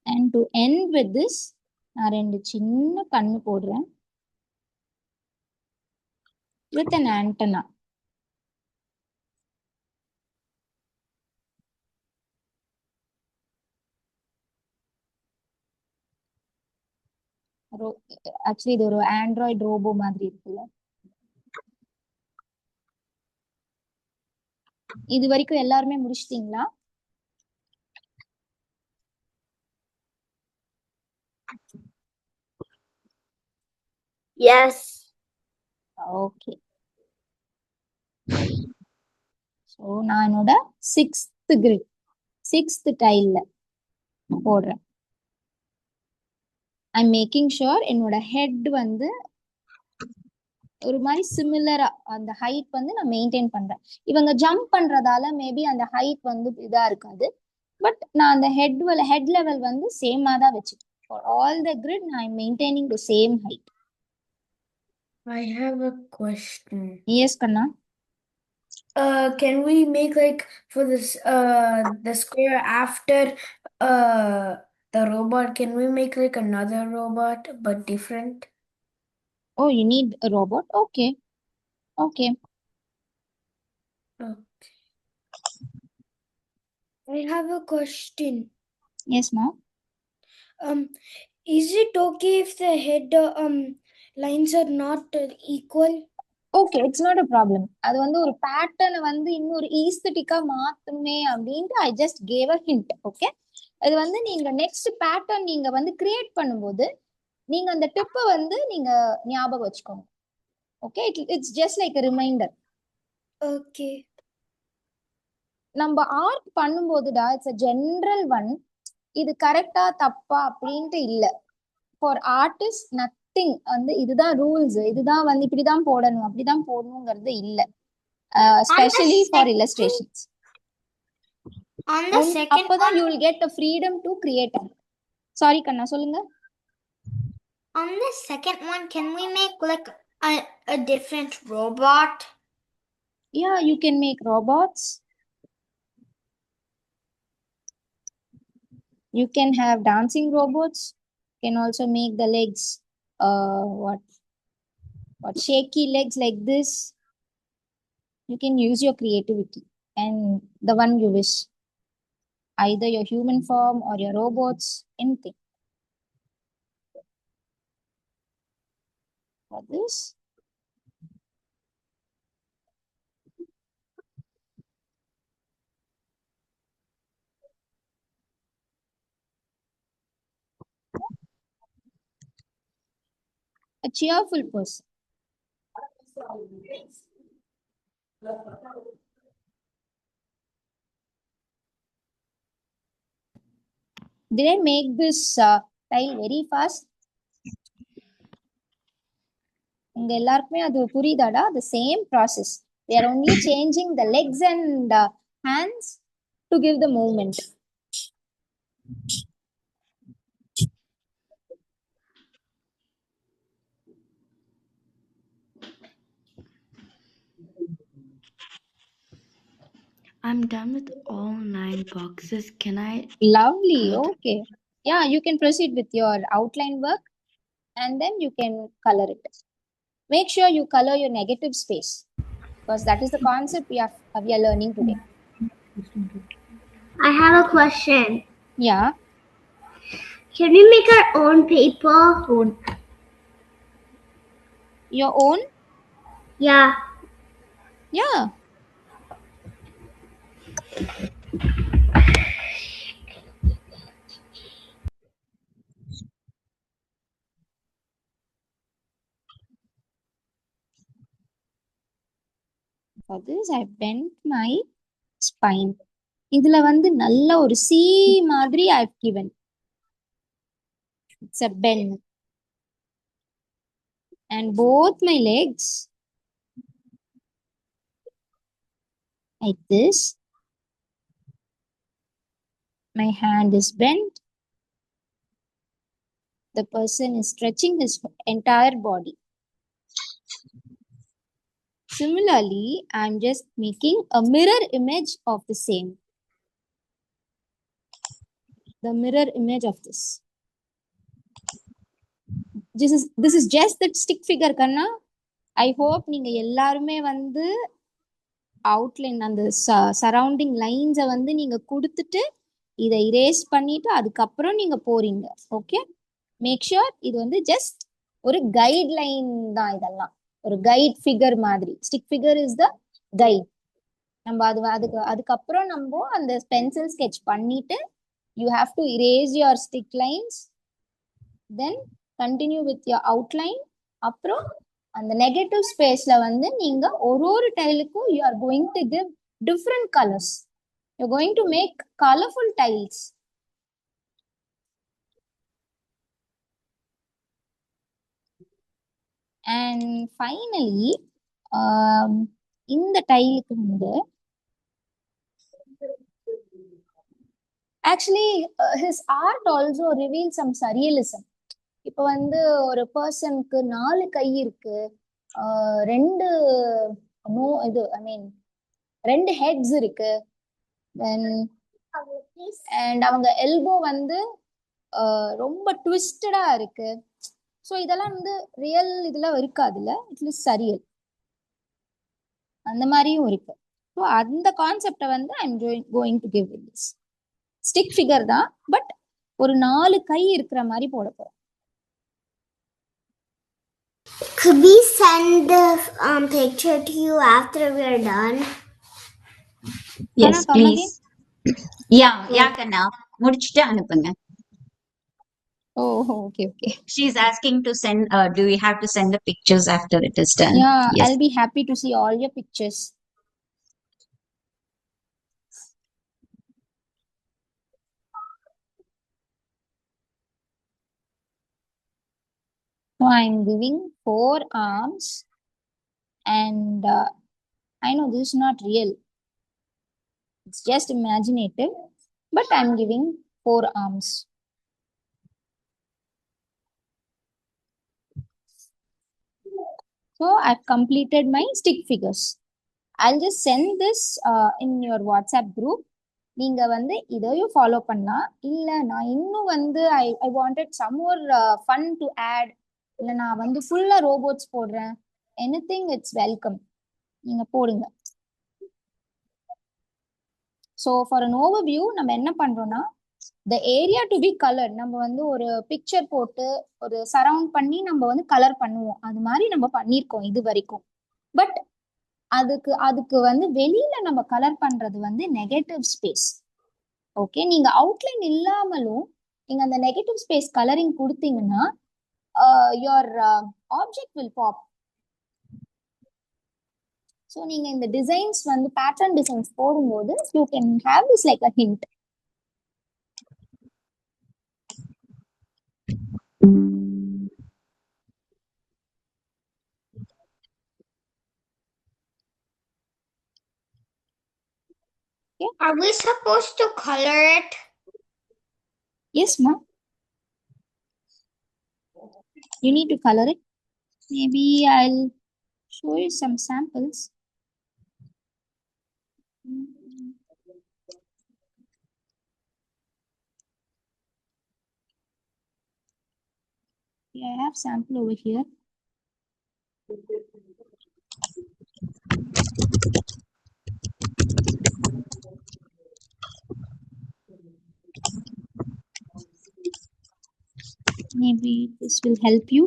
And to end with this, நான் 2 சின்ன கண்ணு போடுறேன் with an antenna. ஆக்சுவலி இது ஒரு ஆண்ட்ராய்டு ரோபோ மாதிரி இருக்குல்ல. இது வரைக்கும் எல்லாருமே முடிச்சிட்டீங்களா? Yes. ஓகே. ஸோ நான் என்னோட 6th கிரிட் 6th டைல்ல போடுறேன். ஐம் மேக்கிங் ஷுர் என்னோட ஹெட் வந்து ஒரு மாதிரி சிமிலரா அந்த ஹைட் வந்து நான் மெயின்டைன் பண்றேன். இவங்க ஜம்ப் பண்றதால மேபி அந்த ஹைட் வந்து இதா இருக்காது. பட் நான் அந்த ஹெட் லெவல் வந்து சேமா தான் வச்சுக்கேன். ஃபார் ஆல் த கிரிட் நான் maintaining the same height. I have a question. Yes கண்ணா. Can we make like for this the square after the robot, can we make like another robot but different? Oh, you need a robot? Okay. Okay. Okay. I have a question. Yes, ma'am. Is it okay if the head lines are not equal? Okay, it's not a problem. அது வந்து ஒரு பேட்டர்னை வந்து இன்னொரு ஈஸ்தட்டிக்கா மாத்துமே அப்படின்ட்டு I just gave a hint. Okay, அது வந்து நீங்க நெக்ஸ்ட் பேட்டர்ன் நீங்க வந்து கிரியேட் பண்ணும்போது நீங்க அந்த டிப்பை வந்து நீங்க ஞாபகம் வச்சுக்கோங்க. Okay, it's just like a reminder. Okay. நம்ம ஆர்ட் பண்ணும்போதுடா இட்ஸ் அ ஜென்ரல் ஒன். இது கரெக்டா தப்பா அப்படின்ட்டு இல்லை. ஃபார் ஆர்டிஸ்ட் நத்திங் வந்து இதுதான் ரூல்ஸ், இதுதான் வந்து இப்படிதான் போடணும் அப்படிதான் போடணுங்கிறது இல்லை. Especially for illustrations. On the second அப்பதான் one, you will get the freedom to create. Sorry கண்ணா, சொல்லுங்க. on the second one, can we make like a different robot? Yeah, you can make robots. You can have dancing robots. You can also make the legs what shaky legs like this. You can use your creativity and the one you wish. Either your human form or your robots, anything. For this, a cheerful person. Did I make this tile very fast? உங்க எல்லாருக்குமே அது புரியுதாடா? The same process. We are only changing the legs and hands to give the movement. I'm done with all 9 boxes. Can I? Lovely. Okay. Yeah, you can proceed with your outline work and then you can color it. Make sure you color your negative space because that is the concept we are learning today. I have a question. Yeah. Can we make our own paper? Your own? Yeah. Yeah. For this, I bent my spine. இதுல வந்து நல்ல ஒரு C மாதிரி I've given. It's a bend. And both my legs like this. My hand is bent. The person is stretching his entire body. Similarly, I'm just making a mirror image of the same. The mirror image of this. This is just that stick figure kanna. I hope நீங்க எல்லாருமே வந்து outline அந்த surrounding லைன்ஸை வந்து நீங்க கொடுத்துட்டு இதை erase பண்ணிட்டு அதுக்கப்புறம் நீங்க போறீங்க. ஓகே, மேக் ஷுர் இது வந்து ஜஸ்ட் ஒரு கைட் லைன் தான். இதெல்லாம் ஒரு கைட் ஃபிகர் மாதிரி. Stick figure is the guide. நம்ம அதுக்கப்புறம் நம்ம அந்த பென்சில் ஸ்கெட்ச் பண்ணிட்டு you have to erase your stick lines, then continue with your outline. அப்புறம் அந்த நெகட்டிவ் ஸ்பேஸ்ல வந்து நீங்க ஒரு டைலுக்கும் you are going to give different colours. You are going to make colourful tiles. And finally இந்த டைலுக்கு வந்து actually his art also reveal some surrealism. இப்போ வந்து ஒரு பர்சனுக்கு 4 கை இருக்கு, 2 இது ஐ மீன் 2 ஹெட்ஸ் இருக்கு, அண்ட் அவங்க எல்போ வந்து ரொம்ப ட்விஸ்டடா இருக்கு. ஸோ இதெல்லாம் வந்து ரியல் இதெல்லாம் இருக்காதுல்ல, இட் இஸ் சரியல், அந்த மாதிரியும் இருக்கு. ஸோ அந்த கான்செப்டை வந்து I am going to give in this stick figure தான், பட் ஒரு 4 கை இருக்கிற மாதிரி போட போறோம். Could we send the picture to you after we're done? Yes, Come please. again? Yeah, Kanna. முடிச்சிட்டு அனுப்புங்க. Oh, okay. She's asking to send, do we have to send the pictures after it is done? Yeah, Yes. I'll be happy to see all your pictures. So I'm giving 4 arms, and I know this is not real. It's just imaginative, but I'm giving 4 arms. So I've completed my stick figures. I'll just send this in your WhatsApp group. நீங்க வந்து இதையும் follow பண்ணா, இல்ல நான் இன்னும் வந்து I wanted some more fun to add, இல்ல நான் வந்து ஃபுல்லா ரோபோட்ஸ் போடுறேன், எனிதிங் இட்ஸ் வெல்கம், நீங்க போடுங்க. ஸோ ஃபார் அன் ஓவர்வியூ நம்ம என்ன பண்றோம்னா, the area to be coloured, நம்ம வந்து ஒரு பிக்சர் போட்டு ஒரு சரவுண்ட் பண்ணி நம்ம வந்து கலர் பண்ணுவோம், அது மாதிரி நம்ம பண்ணியிருக்கோம் இது வரைக்கும். பட் அதுக்கு வந்து வெளியில நம்ம கலர் பண்றது வந்து நெகட்டிவ் ஸ்பேஸ். ஓகே, நீங்க அவுட்லைன் இல்லாமலும் நீங்க அந்த நெகட்டிவ் ஸ்பேஸ் கலரிங் கொடுத்தீங்கன்னா your object will pop. So நீங்க இந்த டிசைன்ஸ் வந்து பேட்டர்ன் டிசைன்ஸ் போடும்போது you can have this like a hint. Are we supposed to color it? Yes, ma. You need to color it. Maybe I'll show you some samples. Yeah, I have sample over here. Maybe this will help you.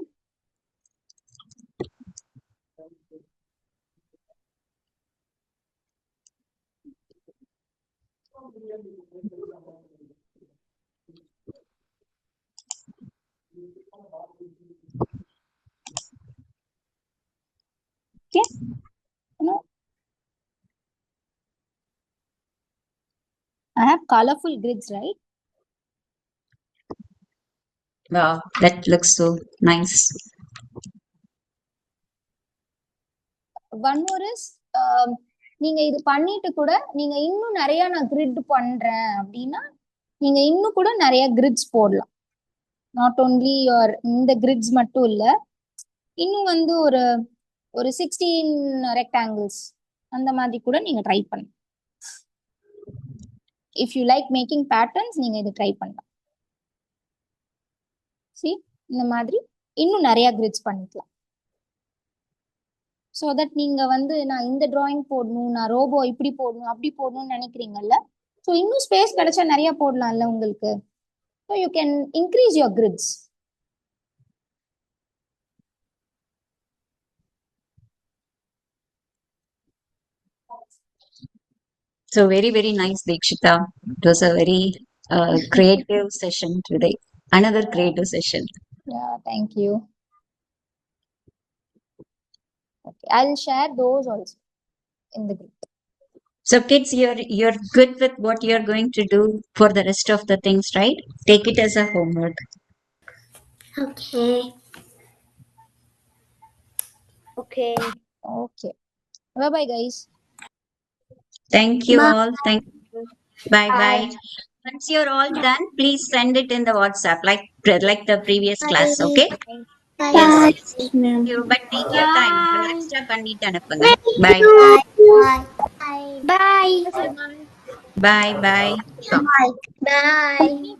Okay, I have colorful grids, right? Wow, that looks so nice. One more is, நீங்க இது பண்ணிட்டு கூட நீங்க இன்னும் நிறைய நான் grid பண்றேன் அப்படின்னா நீங்க இன்னும் கூட நிறைய கிரிட்ஸ் போடலாம். நாட் ஓன்லி யுவர் இந்த கிரிட்ஸ் மட்டும் இல்ல, இன்னும் வந்து ஒரு 16 ரெக்டாங்கிள்ஸ் அந்த மாதிரி கூட நீங்க ட்ரை பண்ணலாம். If you like making patterns நீங்க இதை ட்ரை பண்ணலாம். சி, இந்த மாதிரி இன்னும் நிறைய கிரிட்ஸ் பண்ணிக்கலாம். ஸோ தட் நீங்க வந்து நான் இந்த டிராயிங் போடணும், நான் ரோபோ இப்படி போடணும் அப்படி போடணும்னு நினைக்கிறீங்கல்ல, ஸோ இன்னும் ஸ்பேஸ் கிடைச்சா நிறைய போடலாம்ல உங்களுக்கு. So you can increase your grids. So very, very nice, Deekshita. It was a very creative session today. Another creative session. Yeah, thank you. Okay, I'll share those also in the group. So kids, you're good with what you're going to do for the rest of the things, right? Take it as a homework. Okay. Okay. Okay. Bye guys. Thank you all. Thank you. Bye bye. Once you're all done, please send it in the WhatsApp like the previous class. Okay? Yes. Thank you. But take your time. Relaxed பண்ணிட்டு அனுப்புங்க. Bye. Bye. Bye. Bye. Bye bye. Bye. Bye.